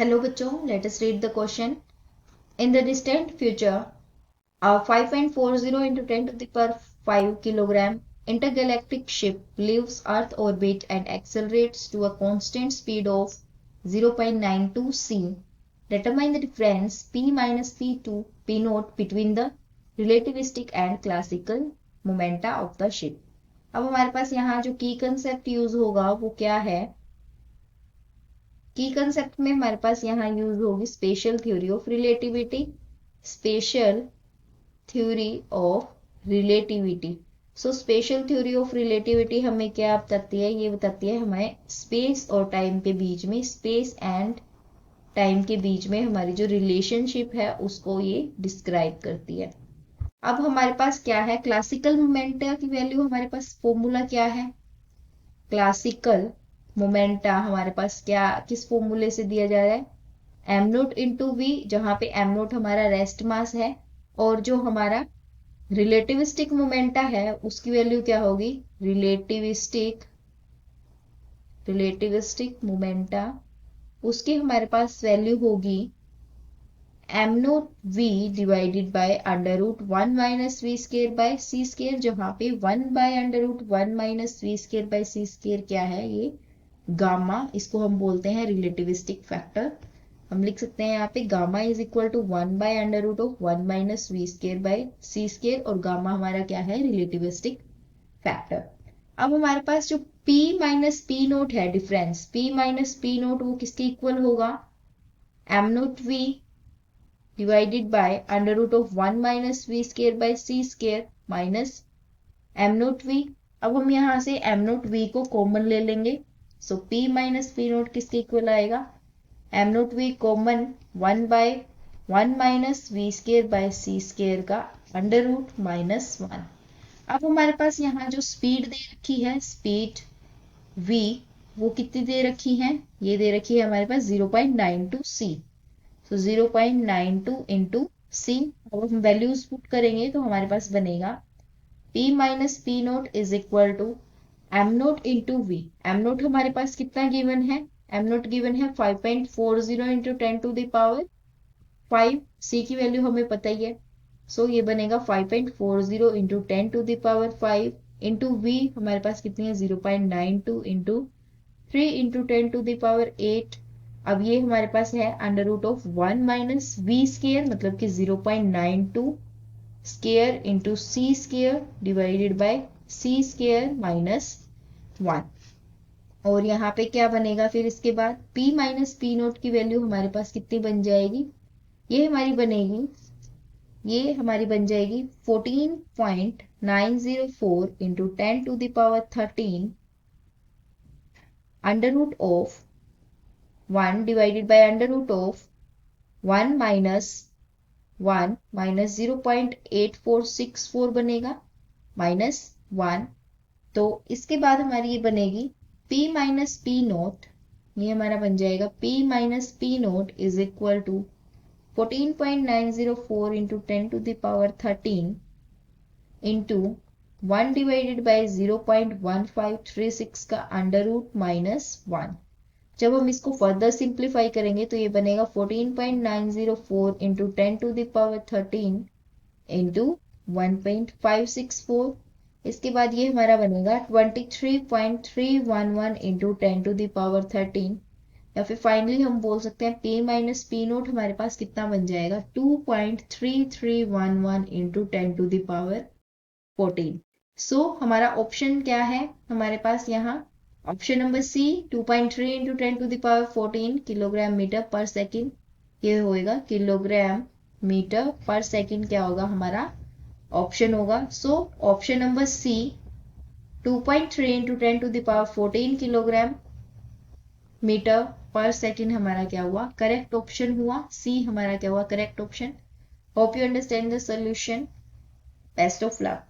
Hello बच्चों, let us read the question. In the distant future, a 5.40 into 10 to the power 5 kilogram intergalactic ship leaves Earth orbit and accelerates to a constant speed of 0.92 c. Determine the difference P minus P2 P naught between the relativistic and classical momenta of the ship. अब हमारे पास यहाँ जो की concept use होगा वो क्या है? की कंसेप्ट में हमारे पास यहाँ यूज होगी special theory of relativity. Special theory of relativity. So special theory of relativity हमें क्या बताती है? ये बताती है हमें स्पेस और टाइम के बीच में, स्पेस एंड टाइम के बीच में हमारी जो रिलेशनशिप है उसको ये डिस्क्राइब करती है. अब हमारे पास क्या है? क्लासिकल मोमेंटा की वैल्यू हमारे पास फॉर्मूला क्या है? क्लासिकल मोमेंटा हमारे पास क्या किस फॉर्मूले से दिया जा रहा है? एम नोट इंटू वी, जहां पे एम नोट हमारा रेस्ट मास है और जो हमारा रिलेटिविस्टिक मोमेंटा है उसकी वैल्यू क्या होगी? रिलेटिविस्टिक मोमेंटा उसकी हमारे पास वैल्यू होगी m naught v divided by under root 1 minus v square by c square, जहां पे 1 by under root 1 minus v square by c square क्या है? ये गामा, इसको हम बोलते हैं रिलेटिविस्टिक फैक्टर. हम लिख सकते हैं यहाँ पे gamma is equal to 1 by under root of 1 minus v square by c square, और गामा हमारा क्या है? Relativistic factor. अब हमारे पास जो P माइनस पी नोट है, difference P minus p naught, वो किसके इक्वल होगा? M naught v divided by under root of 1 minus v square by c square minus m naught v. अब हम यहाँ से एम नोट वी को common ले लेंगे. So P minus p naught किसके इक्वल आएगा? M naught v common 1 by 1 minus v square by c square का अंडर रूट माइनस 1. अब हमारे पास यहाँ जो स्पीड दे रखी है, स्पीड v, वो कितनी दे रखी है? ये दे रखी है हमारे पास 0.92 c. तो 0.92 इंटू सी. अब हम वैल्यूज पुट करेंगे तो हमारे पास बनेगा P minus p naught is equal to m naught into v. M naught हमारे पास कितना गिवन है? एम नोट गिवन है 5.40 इंटू 10 टू द पावर 5. सी की वैल्यू हमें पता ही है. सो ये बनेगा 5.40 into 10 to the power 5 into v हमारे पास कितनी है? 0.92 into 3 into 10 to the power 8. अब ये हमारे पास है under root of 1 minus v square, मतलब कि 0.92 square into c square divided by c square minus 1. और यहाँ पे क्या बनेगा फिर इसके बाद? P माइनस पी नोट की वैल्यू हमारे पास कितनी बन जाएगी? ये हमारी बन जाएगी 14.904 into 10 to the power 13 under root of 1 divided by under root of 1 minus 0.8464 बनेगा माइनस 1. तो इसके बाद हमारी ये बनेगी P माइनस पी नोट, ये हमारा बन जाएगा P minus p naught is equal to 14.904 into 10 to the power 13 into 1 divided by 0.1536 का अंडर रूट माइनस 1. जब हम इसको फर्दर सिंप्लीफाई करेंगे तो ये बनेगा 14.904 into 10 to the power 13 into 1.564. इसके बाद ये हमारा बनेगा 23.311 इंटू 10 टू द पावर 13, या फिर फाइनली हम बोल सकते हैं P माइनस पी नोट हमारे पास कितना बन जाएगा? 2.3311 into 10 to the power 14. So हमारा ऑप्शन क्या है हमारे पास यहाँ? Option number c 2.3 into 10 to the power 14 kilogram metre per second. ये होएगा किलोग्राम मीटर पर सेकेंड. क्या होगा हमारा ऑप्शन होगा? सो option number c 2.3 into 10 to the power 14 kilogram metre per second हमारा क्या हुआ? करेक्ट ऑप्शन हुआ. सी हमारा क्या हुआ? Correct option. Hope you understand the solution. Best of luck.